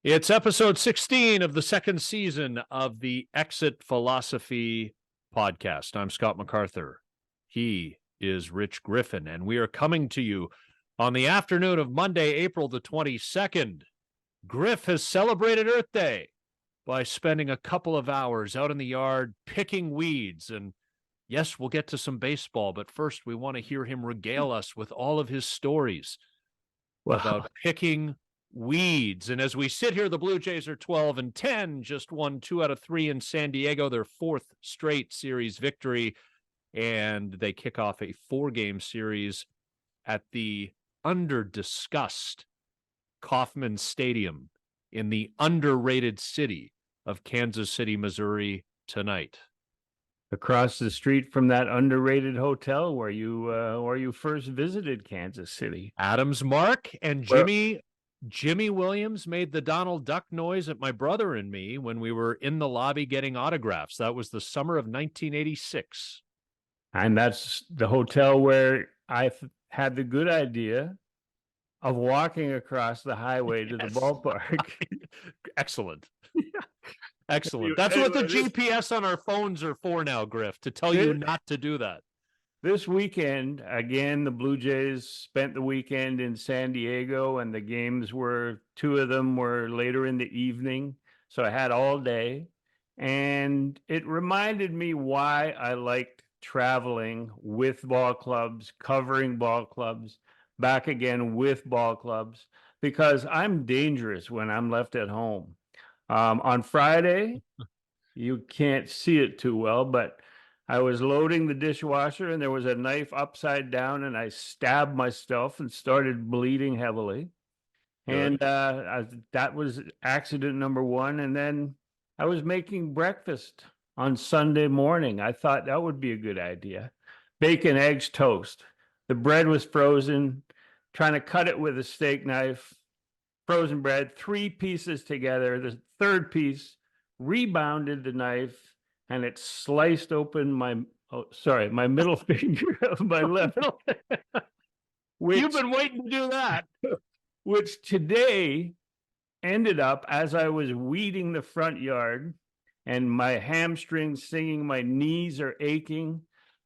It's episode 16 of the second season of the Exit Philosophy podcast. I'm Scott MacArthur. He is Rich Griffin, and we are coming to you on the afternoon of Monday, April the 22nd. Griff has celebrated Earth Day by spending a couple of hours out in the yard picking weeds. And yes, we'll get to some baseball, but first we want to hear him regale us with all of his stories about picking weeds. And as we sit here, the Blue Jays are 12-10, just won 2 out of 3 in San Diego, their fourth straight series victory. And they kick off a 4-game series at the under-discussed Kauffman Stadium in the underrated city of Kansas City, Missouri tonight. Across the street from that underrated hotel where you first visited Kansas City. Adams Mark and Jimmy Williams made the Donald Duck noise at my brother and me when we were in the lobby getting autographs. That was the summer of 1986. And that's the hotel where I had the good idea of walking across the highway to the ballpark. Excellent. Excellent. That's what the GPS on our phones are for now, Griff, to tell you not to do that. This weekend, again, the Blue Jays spent the weekend in San Diego, and the games were, 2 of them were later in the evening. So I had all day, and it reminded me why I liked traveling with ball clubs, covering ball clubs, back again with ball clubs, because I'm dangerous when I'm left at home. On Friday, you can't see it too well, but I was loading the dishwasher and there was a knife upside down and I stabbed myself and started bleeding heavily. Good. And that was accident number 1. And then I was making breakfast on Sunday morning. I thought that would be a good idea. Bacon, eggs, toast. The bread was frozen, trying to cut it with a steak knife. Frozen bread, 3 pieces together. The third piece rebounded the knife and it sliced open my middle finger of my left. You've been waiting to do that. Which today ended up, as I was weeding the front yard and my hamstrings singing, my knees are aching,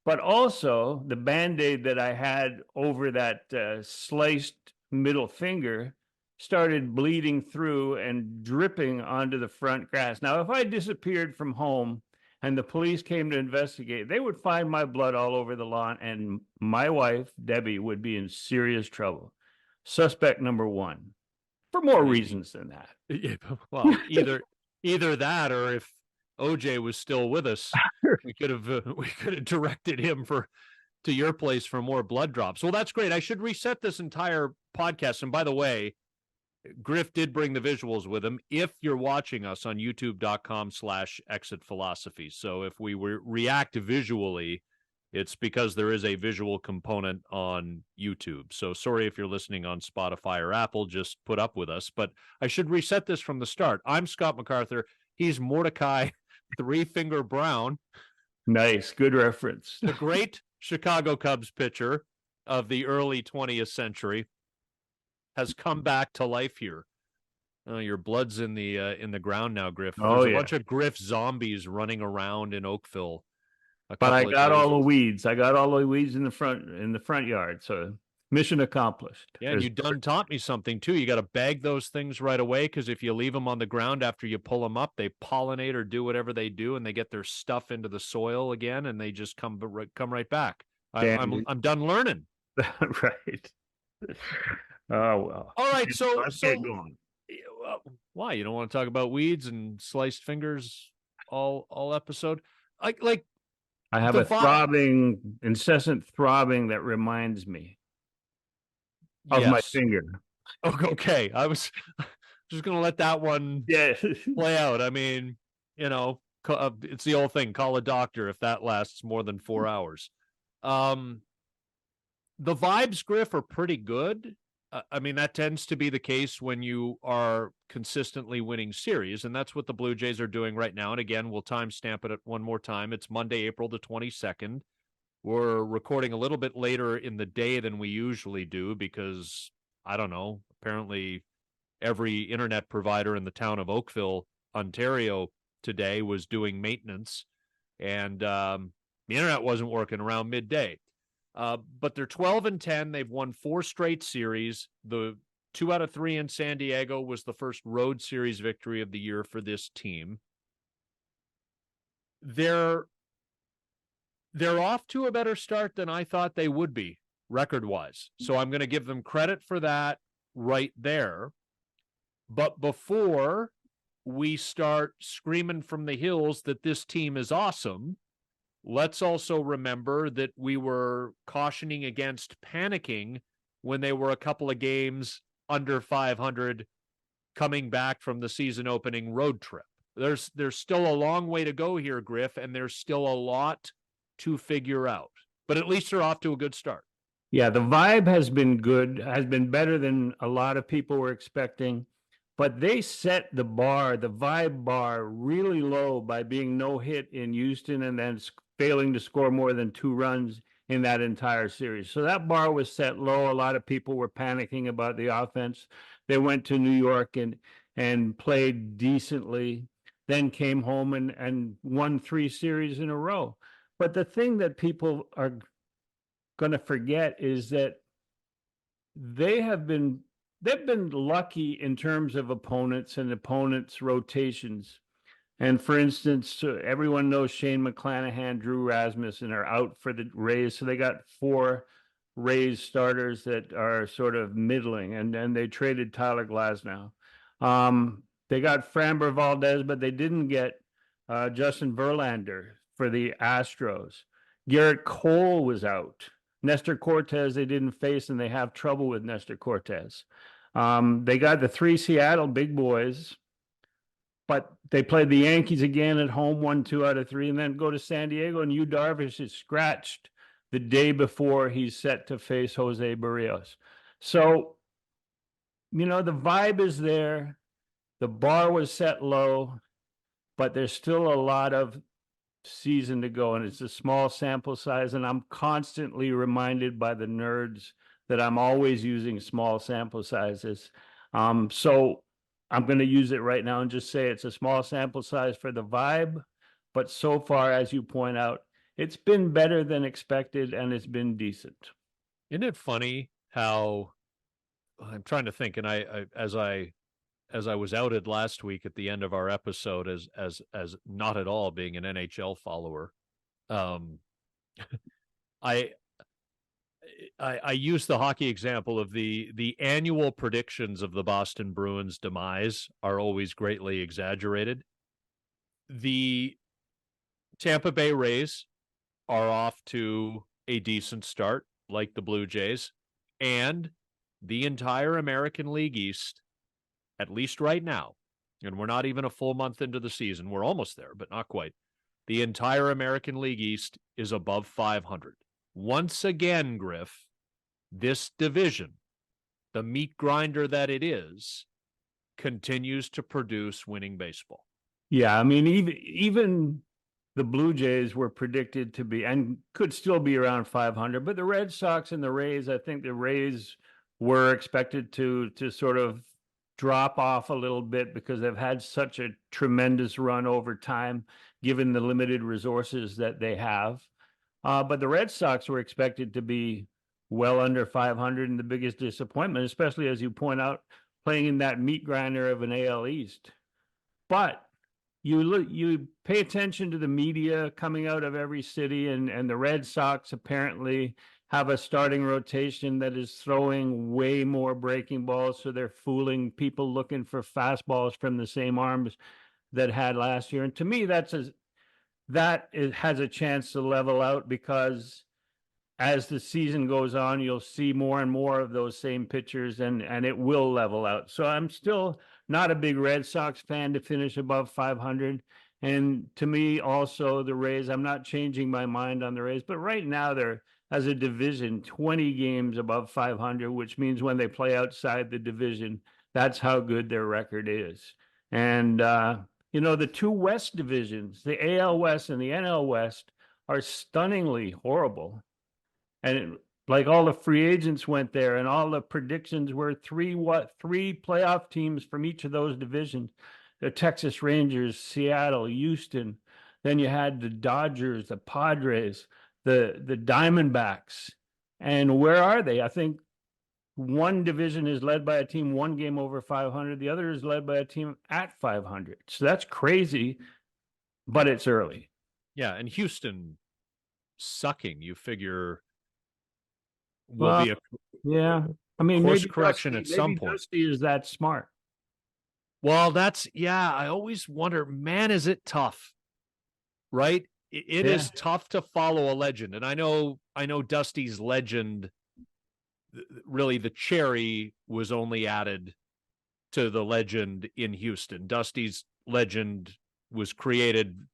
but also the Band-Aid that I had over that sliced middle finger started bleeding through and dripping onto the front grass. Now, if I disappeared from home and the police came to investigate, they would find my blood all over the lawn, and my wife, Debbie, would be in serious trouble. Suspect number 1, for more reasons than that. Yeah, well, either that, or if OJ was still with us, we could have directed him to your place for more blood drops. Well, that's great. I should reset this entire podcast. And by the way, Griff did bring the visuals with him. If you're watching us on youtube.com/exit philosophy. So if we react visually, it's because there is a visual component on YouTube. So sorry if you're listening on Spotify or Apple, just put up with us. But I should reset this from the start. I'm Scott MacArthur. He's Mordecai 3-Finger Brown. Nice. Good reference. The great Chicago Cubs pitcher of the early 20th century has come back to life here. Your blood's in the ground now, Griff. There's a bunch of Griff zombies running around in Oakville. But I got all the weeds. I got all the weeds in the front yard. So mission accomplished. Yeah, and you done taught me something too. You got to bag those things right away, because if you leave them on the ground after you pull them up, they pollinate or do whatever they do, and they get their stuff into the soil again, and they just come right back. I'm done learning. Right. Oh well. All right. So get going. Why you don't want to talk about weeds and sliced fingers all episode? Like I have incessant throbbing that reminds me of my finger. Okay, I was just going to let that one play out. I mean, it's the old thing. Call a doctor if that lasts more than 4 hours. The vibes, Griff, are pretty good. I mean, that tends to be the case when you are consistently winning series, and that's what the Blue Jays are doing right now. And again, we'll timestamp it one more time. It's Monday, April the 22nd. We're recording a little bit later in the day than we usually do because, I don't know, apparently every internet provider in the town of Oakville, Ontario today was doing maintenance, and the internet wasn't working around midday. But they're 12-10. They've won 4 straight series. The 2 out of 3 in San Diego was the first road series victory of the year for this team. They're off to a better start than I thought they would be record-wise. So I'm going to give them credit for that right there. But before we start screaming from the hills that this team is awesome, let's also remember that we were cautioning against panicking when they were a couple of games under 500 coming back from the season opening road trip. There's still a long way to go here, Griff, and there's still a lot to figure out. But at least they're off to a good start. Yeah, the vibe has been good, has been better than a lot of people were expecting. But they set the vibe bar, really low by being no hit in Houston and then failing to score more than 2 runs in that entire series. So that bar was set low. A lot of people were panicking about the offense. They went to New York and played decently, then came home and won 3 series in a row. But the thing that people are going to forget is that they've been lucky in terms of opponents and opponents' rotations. And for instance, everyone knows Shane McClanahan, Drew Rasmussen are out for the Rays. So they got 4 Rays starters that are sort of middling, and then they traded Tyler Glasnow. They got Framber Valdez, but they didn't get Justin Verlander for the Astros. Garrett Cole was out. Nestor Cortez they didn't face, and they have trouble with Nestor Cortez. They got the 3 Seattle big boys, but they played the Yankees again at home, won 2 out of 3, and then go to San Diego, and Yu Darvish is scratched the day before he's set to face Jose Berrios. So, the vibe is there. The bar was set low, but there's still a lot of season to go, and it's a small sample size, and I'm constantly reminded by the nerds that I'm always using small sample sizes. So I'm going to use it right now and just say it's a small sample size for the vibe, but so far, as you point out, it's been better than expected, and it's been decent. Isn't it funny how I'm trying to think, and as I was outed last week at the end of our episode as not at all being an NHL follower, I use the hockey example of the annual predictions of the Boston Bruins' demise are always greatly exaggerated. The Tampa Bay Rays are off to a decent start, like the Blue Jays, and the entire American League East, at least right now, and we're not even a full month into the season. We're almost there, but not quite. The entire American League East is above 500. Once again, Griff, this division, the meat grinder that it is, continues to produce winning baseball. Yeah, I mean, even the Blue Jays were predicted to be, and could still be around 500, but the Red Sox and the Rays, I think the Rays were expected to sort of drop off a little bit because they've had such a tremendous run over time, given the limited resources that they have. But the Red Sox were expected to be well under 500, and the biggest disappointment, especially as you point out, playing in that meat grinder of an AL East. But you pay attention to the media coming out of every city, and the Red Sox apparently have a starting rotation that is throwing way more breaking balls, so they're fooling people looking for fastballs from the same arms that had last year. And to me, that has a chance to level out, because as the season goes on, you'll see more and more of those same pitchers, and it will level out. So I'm still not a big Red Sox fan to finish above 500. And to me, also, the Rays, I'm not changing my mind on the Rays, but right now they're, as a division, 20 games above 500, which means when they play outside the division, that's how good their record is. And, the 2 West divisions, the AL West and the NL West, are stunningly horrible. And Like all the free agents went there, and all the predictions were three playoff teams from each of those divisions: the Texas Rangers, Seattle, Houston. Then you had the Dodgers, the Padres, the Diamondbacks. And where are they? I think one division is led by a team one game over 500. The other is led by a team at 500. So that's crazy, but it's early. Yeah, and Houston sucking. You figure will Well, be a yeah. I mean, course maybe correction Dusty, at some maybe point. Dusty is that smart. Well, I always wonder, man, is it tough, right? It Yeah. is tough to follow a legend. And I know Dusty's legend, really the cherry was only added to the legend in Houston. Dusty's legend was created.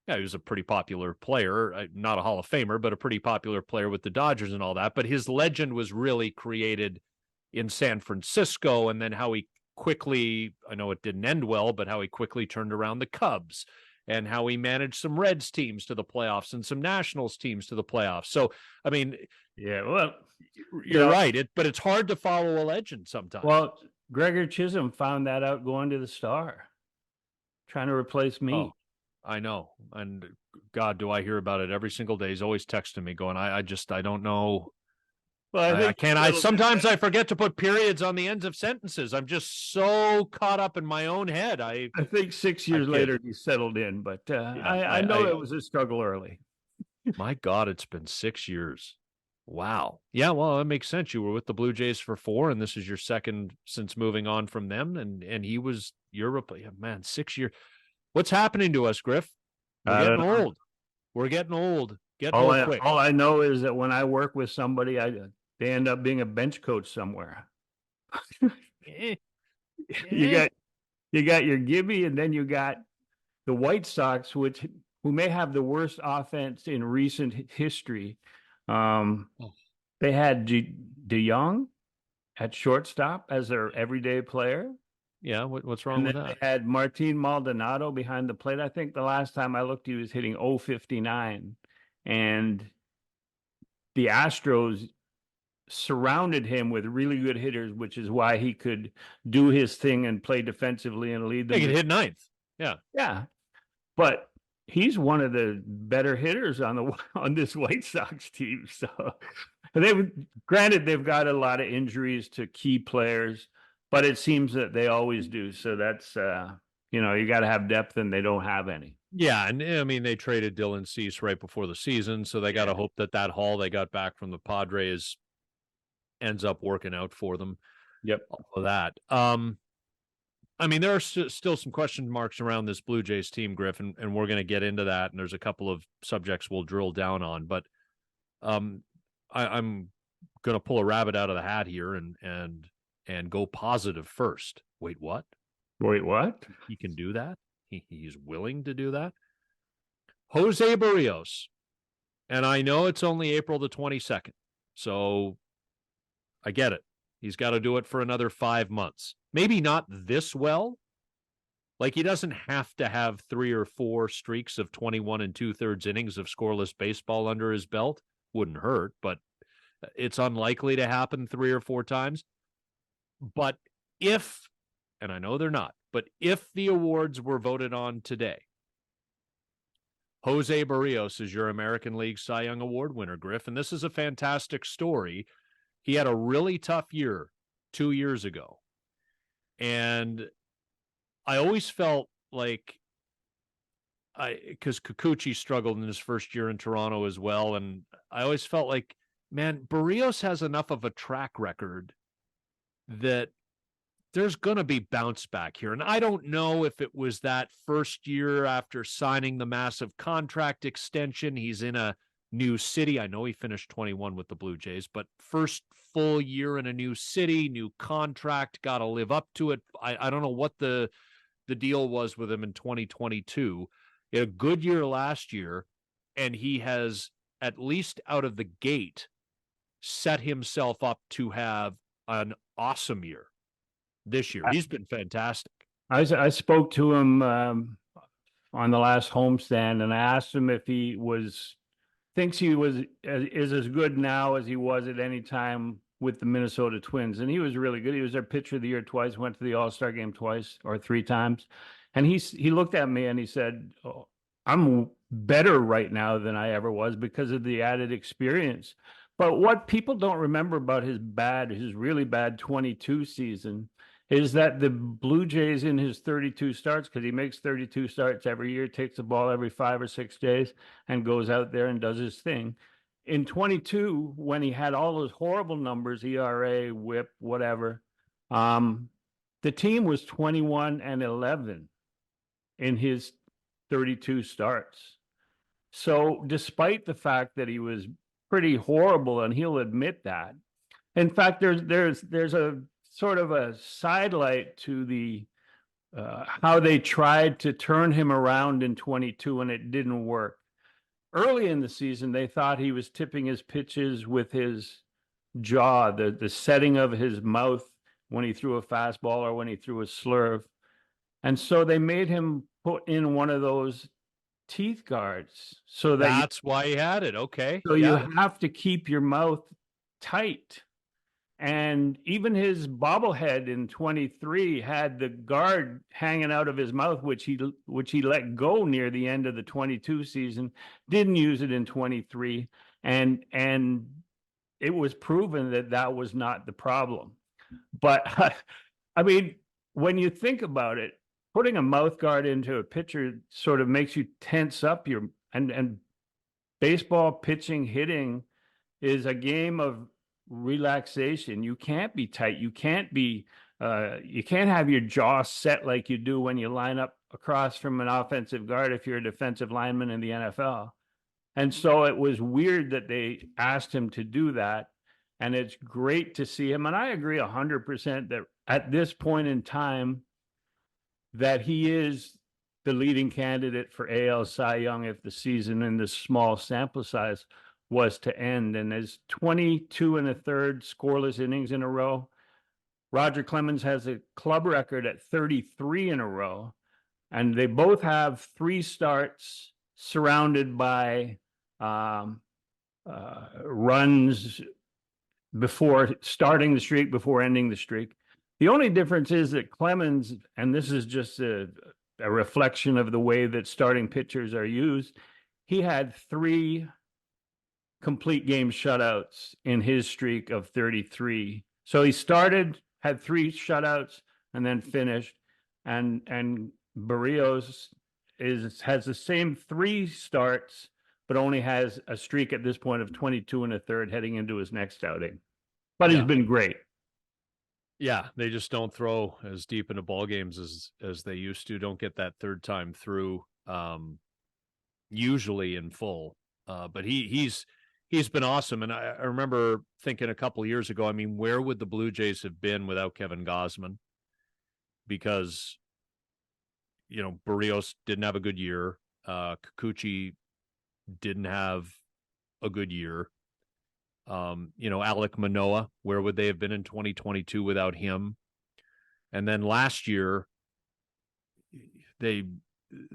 Yeah, he was a pretty popular player, not a Hall of Famer, but a pretty popular player with the Dodgers and all that. But his legend was really created in San Francisco, and then how he quickly, I know it didn't end well, but how he quickly turned around the Cubs and how he managed some Reds teams to the playoffs and some Nationals teams to the playoffs. So, I mean, Yeah, well, you're right. But it's hard to follow a legend sometimes. Well, Gregor Chisholm found that out going to the Star, trying to replace me. Oh, I know. And God, do I hear about it every single day. He's always texting me going, I don't know. Well, I can't. Sometimes I forget to put periods on the ends of sentences. I'm just so caught up in my own head. I think 6 years later he settled in, but I know it was a struggle early. My God, it's been 6 years. Wow. Yeah, well, that makes sense. You were with the Blue Jays for 4, and this is your second since moving on from them, and he was your man. 6 years. What's happening to us, Griff? We're getting old. We're getting old. Quick. All I know is that when I work with somebody, they end up being a bench coach somewhere. You got your Gibby, and then you got the White Sox, who may have the worst offense in recent history. They had DeYoung at shortstop as their everyday player. Yeah, what's wrong with that? They had Martin Maldonado behind the plate. I think the last time I looked, he was hitting 059. And the Astros surrounded him with really good hitters, which is why he could do his thing and play defensively and lead them. He could hit ninth. Yeah. Yeah. But he's one of the better hitters on this White Sox team. So they've got a lot of injuries to key players, but it seems that they always do. So that's you got to have depth, and they don't have any. Yeah, and I mean, they traded Dylan Cease right before the season, so they got to hope that haul they got back from the Padres ends up working out for them. Yep. All of that. I mean, there are still some question marks around this Blue Jays team, Griff, and we're going to get into that. And there's a couple of subjects we'll drill down on. But I'm going to pull a rabbit out of the hat here and go positive first. Wait, what? He can do that? He's willing to do that? Jose Berrios. And I know it's only April the 22nd. So I get it. He's got to do it for another 5 months. Maybe not this well. Like, he doesn't have to have 3 or 4 streaks of 21 2/3 innings of scoreless baseball under his belt. Wouldn't hurt, but it's unlikely to happen 3 or 4 times. But if, and I know they're not, but if the awards were voted on today, Jose Berrios is your American League Cy Young Award winner, Griff. And this is a fantastic story. He had a really tough year 2 years ago. And I always felt like, because Kikuchi struggled in his first year in Toronto as well. And I always felt like, man, Berrios has enough of a track record that there's going to be bounce back here. And I don't know if it was that first year after signing the massive contract extension. He's in a new city. I know he finished 21 with the Blue Jays, but first full year in a new city, new contract, got to live up to it. I don't know what the deal was with him in 2022. He had a good year last year, and he has, at least out of the gate, set himself up to have an awesome year this year. He's been fantastic. I spoke to him on the last homestand, and I asked him if he was thinks he is as good now as he was at any time with the Minnesota Twins, and he was really good. He was their pitcher of the year twice, went to the All-Star game twice or three times, and he looked at me and he said, "Oh, I'm better right now than I ever was because of the added experience." But what people don't remember about his really bad 22 season is that the Blue Jays in his 32 starts, because he makes 32 starts every year, takes the ball every 5 or 6 days and goes out there and does his thing. In 22, when he had all those horrible numbers, ERA, whip, whatever, the team was 21-11 in his 32 starts. So despite the fact that he was pretty horrible, and he'll admit that, in fact, there's a sort of a sidelight to the how they tried to turn him around in 22 and it didn't work. Early in the season, they thought he was tipping his pitches with his jaw, the setting of his mouth when he threw a fastball or when he threw a slurve. And so they made him put in one of those teeth guards so that That's why he had it. Okay. so you have to keep your mouth tight. And even his bobblehead in 23 had the guard hanging out of his mouth, which he let go near the end of the 22 season. Didn't use it in 23, and it was proven that that was not the problem. But I mean, when you think about it, putting a mouth guard into a pitcher sort of makes you tense up your and baseball pitching, hitting is a game of relaxation. You can't be tight. You can't have your jaw set like you do when you line up across from an offensive guard if you're a defensive lineman in the NFL. And so it was weird that they asked him to do that. And it's great to see him. And I agree 100% that at this point in time, that he is the leading candidate for AL Cy Young if the season in this small sample size was to end. And as 22 and a third scoreless innings in a row, Roger Clemens has a club record at 33 in a row. And they both have 3 starts surrounded by runs before starting the streak, before ending the streak. The only difference is that Clemens, and this is just a reflection of the way that starting pitchers are used, he had 3 complete game shutouts in his streak of 33. So he started, had 3 shutouts, and then finished. And Berrios has the same 3 starts, but only has a streak at this point of 22 and a third heading into his next outing. But he's been great. Yeah, they just don't throw as deep into ball games as they used to. Don't get that third time through, usually in full. But he's been awesome. And I remember thinking a couple of years ago, I mean, where would the Blue Jays have been without Kevin Gausman? Because, you know, Berrios didn't have a good year. Kikuchi didn't have a good year. You know, Alek Manoah, where would they have been in 2022 without him? And then last year, they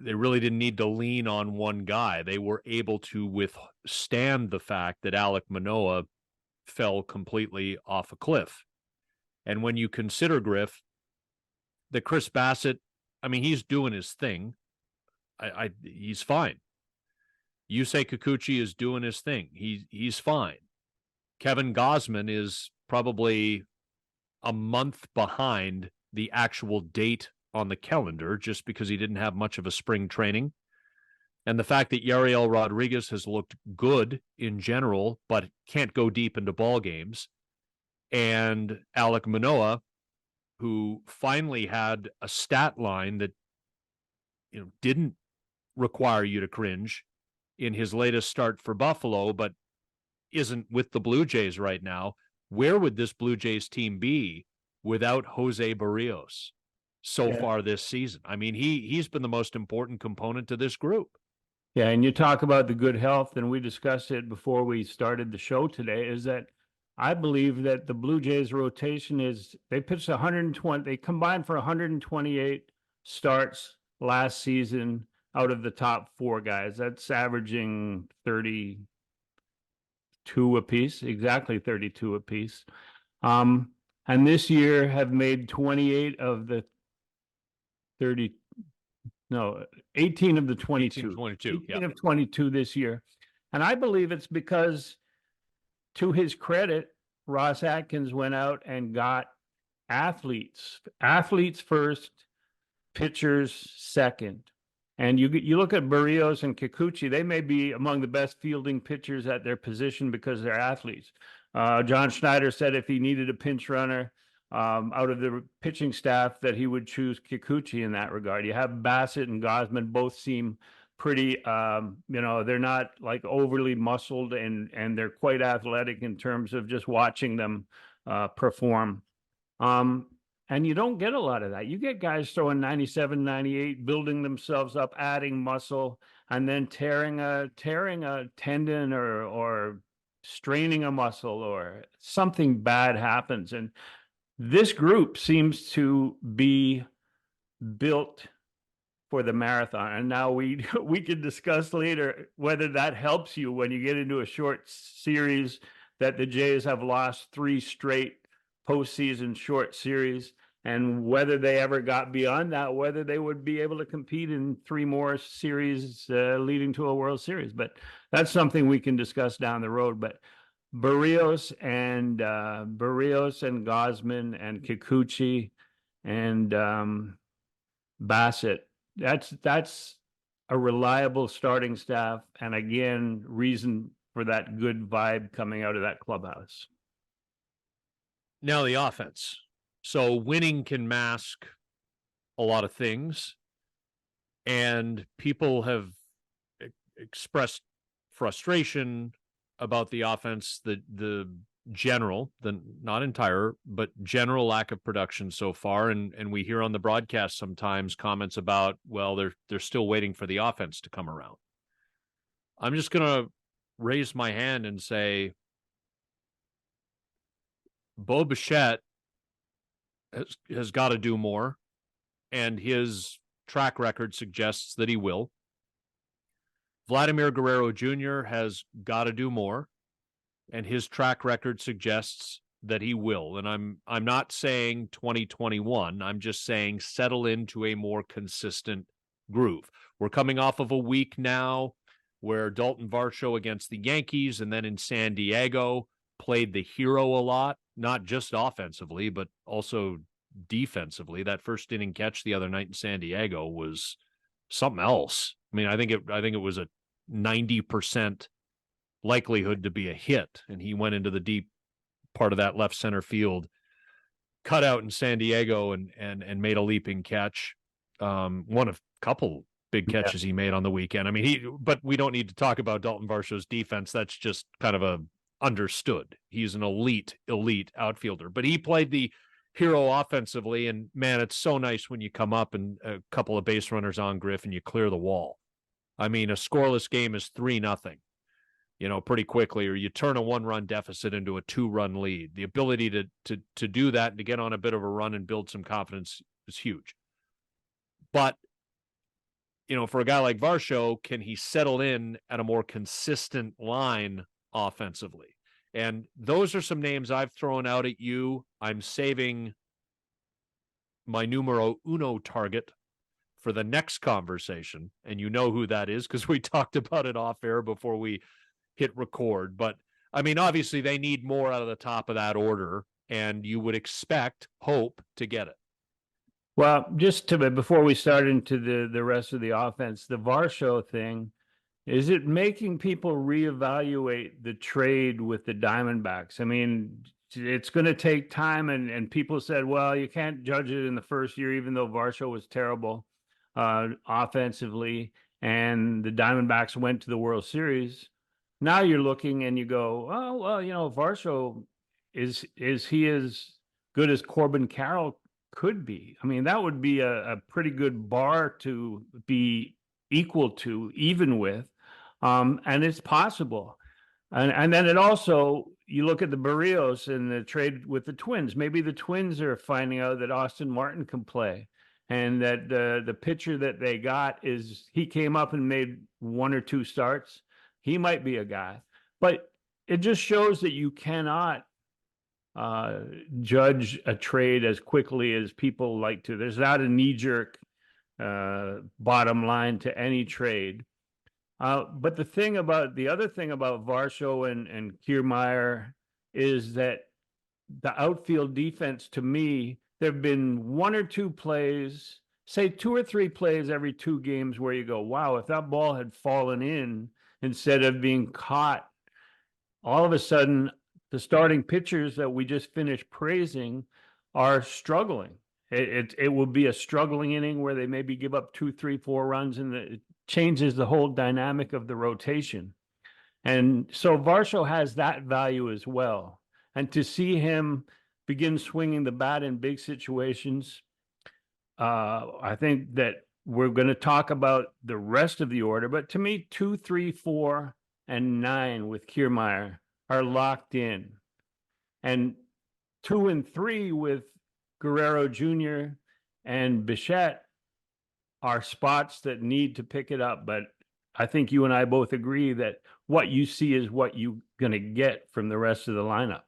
really didn't need to lean on one guy. They were able to withstand the fact that Alek Manoah fell completely off a cliff. And when you consider, Griff, that Chris Bassett, I mean, he's doing his thing. He's fine. Yusei Kikuchi is doing his thing. He's fine. Kevin Gausman is probably a month behind the actual date on the calendar just because he didn't have much of a spring training. And the fact that Yariel Rodriguez has looked good in general, but can't go deep into ball games. And Alek Manoah, who finally had a stat line that, you know, didn't require you to cringe in his latest start for Buffalo, but isn't with the Blue Jays right now. Where would this Blue Jays team be without Jose Berrios so far this season? I mean, he's been the most important component to this group. Yeah, and you talk about the good health, and we discussed it before we started the show today, is that I believe that the Blue Jays rotation they pitched 120, they combined for 128 starts last season out of the top 4 guys. That's averaging 30 32 apiece, exactly 32 apiece. And this year have made 28 of the 30, no, 18 of the 22. 22, 18 of 22 this year. And I believe it's because, to his credit, Ross Atkins went out and got athletes first, pitchers second. And you look at Berrios and Kikuchi, they may be among the best fielding pitchers at their position because they're athletes. John Schneider said if he needed a pinch runner out of the pitching staff, that he would choose Kikuchi in that regard. You have Bassett and Gosman, both seem pretty, they're not like overly muscled, and they're quite athletic in terms of just watching them perform. And you don't get a lot of that. You get guys throwing 97, 98, building themselves up, adding muscle, and then tearing a tendon or straining a muscle, or something bad happens. And this group seems to be built for the marathon. And now we can discuss later whether that helps you when you get into a short series, that the Jays have lost 3 straight postseason short series, and whether they ever got beyond that, whether they would be able to compete in 3 more series leading to a World Series. But that's something we can discuss down the road. But Berrios and Gosman and Kikuchi and Bassett, that's a reliable starting staff, and again, reason for that good vibe coming out of that clubhouse. Now the offense. So winning can mask a lot of things, and people have expressed frustration about the offense, the general, the not entire, but general lack of production so far. And we hear on the broadcast sometimes comments about, well, they're still waiting for the offense to come around. I'm just going to raise my hand and say, Bo Bichette has got to do more, and his track record suggests that he will. Vladimir Guerrero Jr. has got to do more, and his track record suggests that he will. And I'm not saying 2021. I'm just saying settle into a more consistent groove. We're coming off of a week now where Dalton Varsho against the Yankees and then in San Diego played the hero a lot, not just offensively, but also defensively. That first inning catch the other night in San Diego was something else. I mean, I think it was a 90% likelihood to be a hit, and he went into the deep part of that left center field cutout in San Diego and made a leaping catch. One of a couple big catches he made on the weekend. I mean, but we don't need to talk about Dalton Varsho's defense. That's just kind of a understood. He's an elite outfielder, but he played the hero offensively, and man, it's so nice when you come up and a couple of base runners on, Griff, and you clear the wall. I mean, a scoreless game is 3-0, pretty quickly, or you turn a 1-run deficit into a 2-run lead. The ability to do that and to get on a bit of a run and build some confidence is huge. But for a guy like Varsho, can he settle in at a more consistent line offensively? And those are some names I've thrown out at you. I'm saving my numero uno target for the next conversation. And you know who that is because we talked about it off air before we hit record. But I mean, obviously they need more out of the top of that order, and you would hope to get it. Well, before we start into the rest of the offense, the Varsho thing, is it making people reevaluate the trade with the Diamondbacks? I mean, it's going to take time, and people said, well, you can't judge it in the first year, even though Varsho was terrible offensively, and the Diamondbacks went to the World Series. Now you're looking and you go, oh, well, Varsho, is he as good as Corbin Carroll could be? I mean, that would be a pretty good bar to be equal to, even with. And it's possible. And then it also, you look at the Berrios and the trade with the Twins. Maybe the Twins are finding out that Austin Martin can play, and that the pitcher that they got he came up and made 1 or 2 starts. He might be a guy. But it just shows that you cannot judge a trade as quickly as people like to. There's not a knee-jerk bottom line to any trade. But the other thing about Varsho and Kiermaier is that the outfield defense, to me, there have been one or two plays, say 2 or 3 plays every 2 games where you go, wow, if that ball had fallen in instead of being caught, all of a sudden the starting pitchers that we just finished praising are struggling. It will be a struggling inning where they maybe give up 2, 3, 4 runs, and it changes the whole dynamic of the rotation. And so Varsho has that value as well. And to see him begin swinging the bat in big situations, I think that we're going to talk about the rest of the order. But to me, 2, 3, 4, and 9 with Kiermaier are locked in. And 2 and 3 with Guerrero Jr. and Bichette are spots that need to pick it up. But I think you and I both agree that what you see is what you're going to get from the rest of the lineup.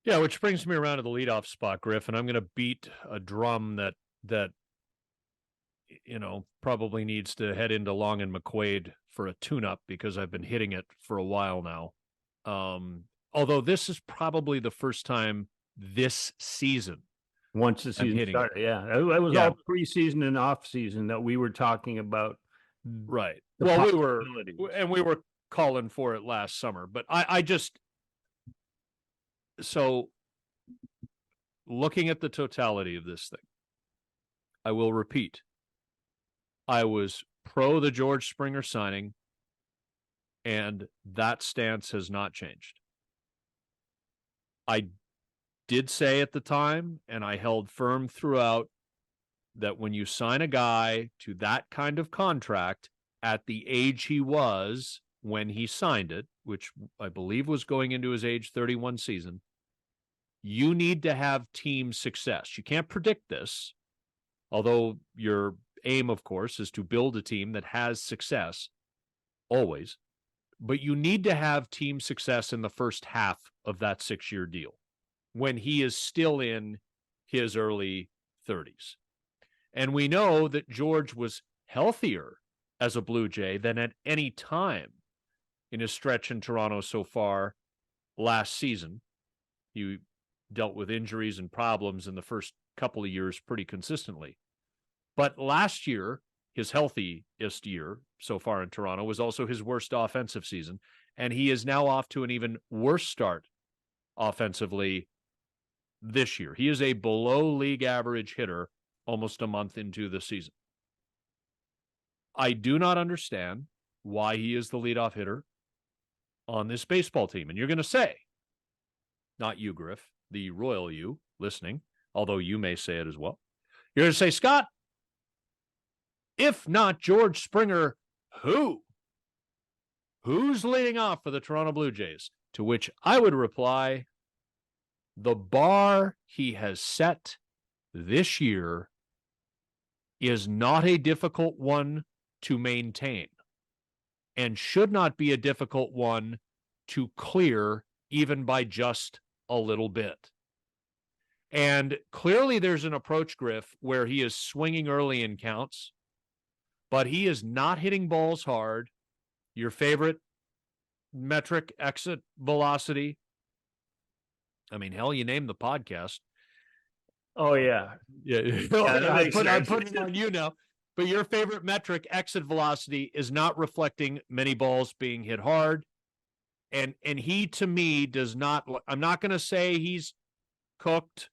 Yeah, which brings me around to the leadoff spot, Griff, and I'm going to beat a drum that probably needs to head into Long and McQuaid for a tune-up, because I've been hitting it for a while now. Although this is probably the first time this season. Once the season started, it was all preseason and off-season that we were talking about. Right. Well, we were calling for it last summer, but so looking at the totality of this thing, I will repeat, I was pro the George Springer signing, and that stance has not changed. I did say at the time, and I held firm throughout, that when you sign a guy to that kind of contract at the age he was when he signed it, which I believe was going into his age 31 season, you need to have team success. You can't predict this, although your aim, of course, is to build a team that has success always. But you need to have team success in the first half of that 6-year deal when he is still in his early 30s. And we know that George was healthier as a Blue Jay than at any time in his stretch in Toronto so far last season. He dealt with injuries and problems in the first couple of years pretty consistently. But last year, his healthiest year so far in Toronto, was also his worst offensive season. And he is now off to an even worse start offensively this year. He is a below league average hitter almost a month into the season. I do not understand why he is the leadoff hitter on this baseball team. And you're going to say, not you, Griff, the royal you listening, although you may say it as well. You're going to say, Scott, if not George Springer, who? Who's leading off for the Toronto Blue Jays? To which I would reply, the bar he has set this year is not a difficult one to maintain, and should not be a difficult one to clear even by just a little bit. And clearly there's an approach, Griff, where he is swinging early in counts, but he is not hitting balls hard. Your favorite metric, exit velocity. I mean, hell, you named the podcast. Oh, yeah. I put it on you now. But your favorite metric, exit velocity, is not reflecting many balls being hit hard. And he, to me, does not, I'm not going to say he's cooked.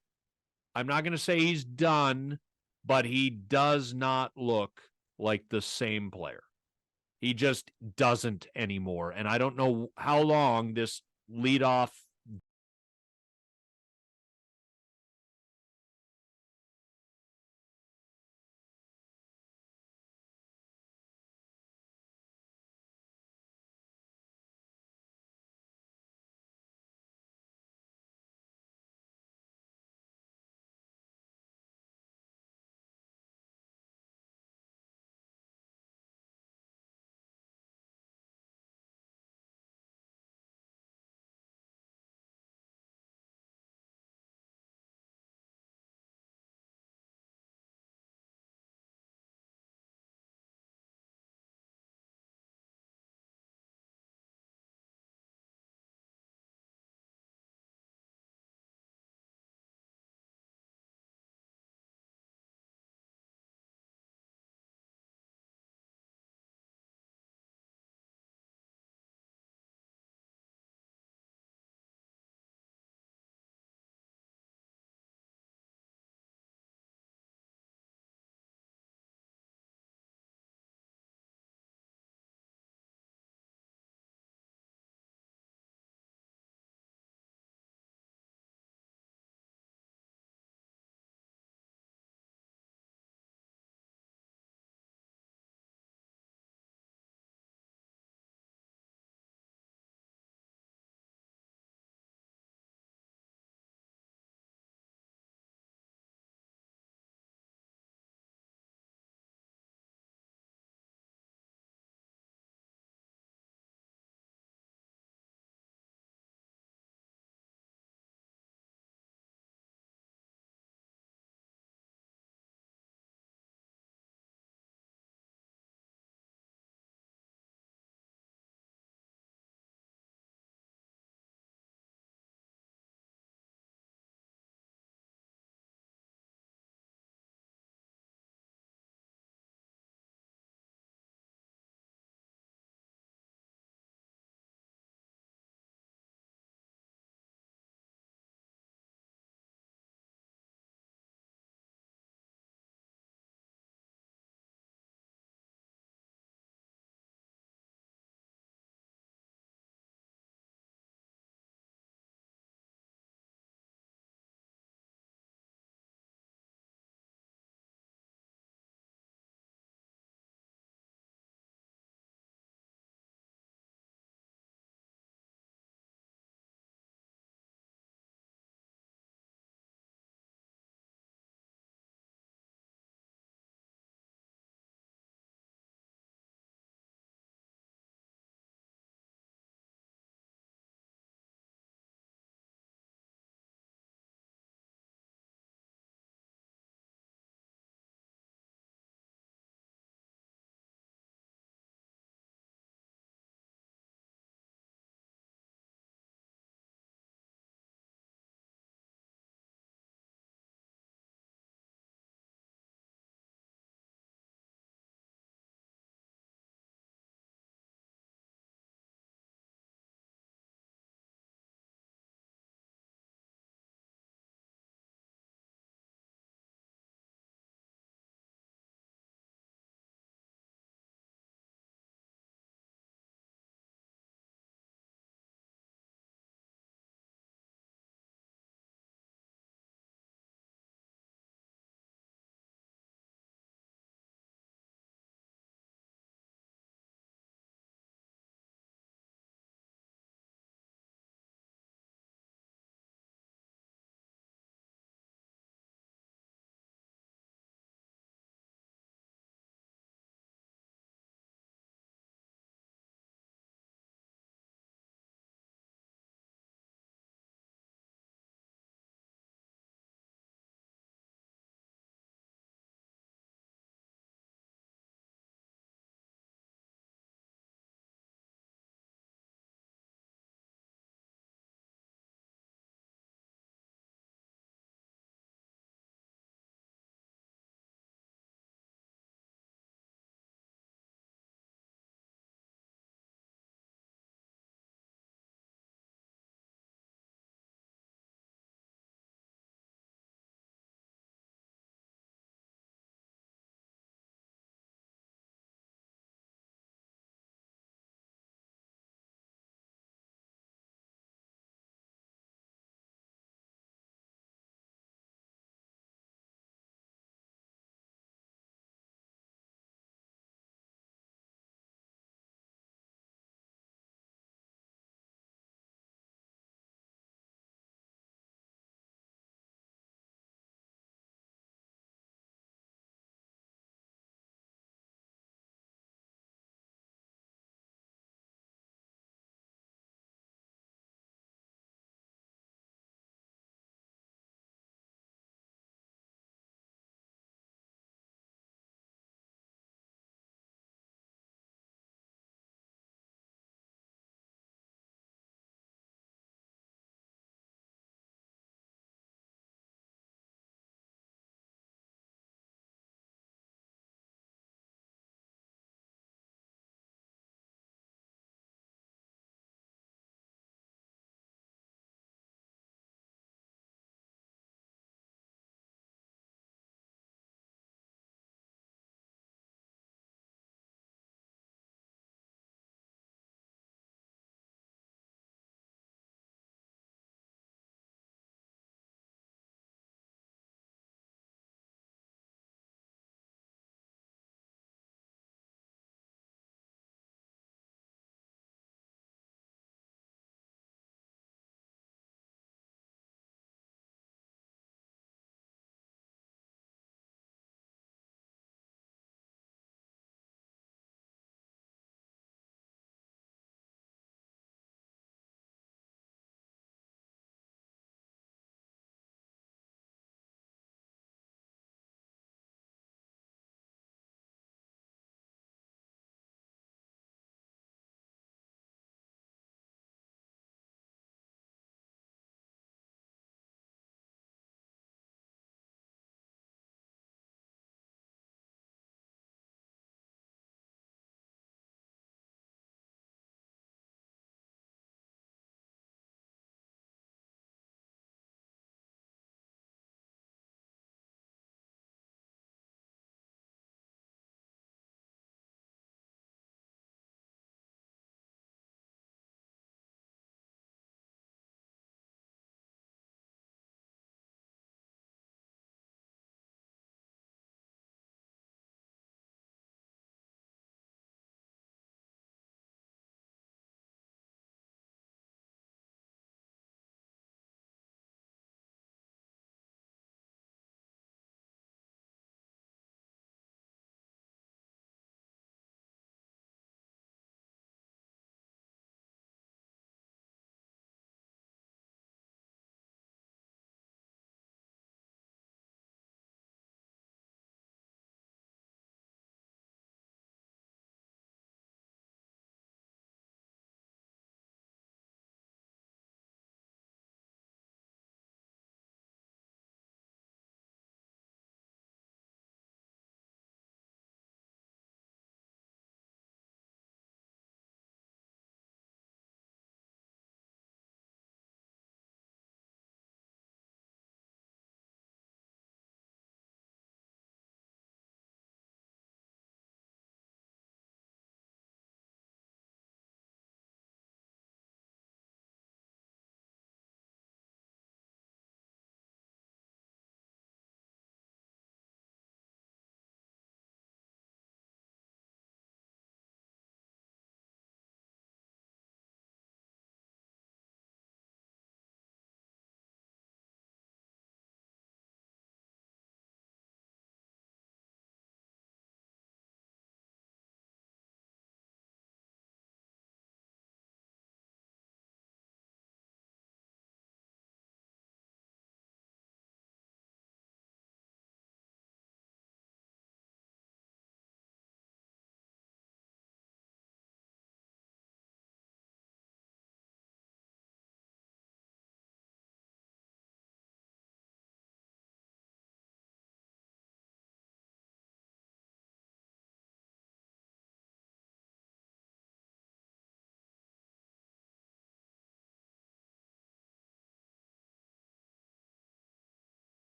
I'm not going to say he's done, but he does not look like the same player. He just doesn't anymore. And I don't know how long this leadoff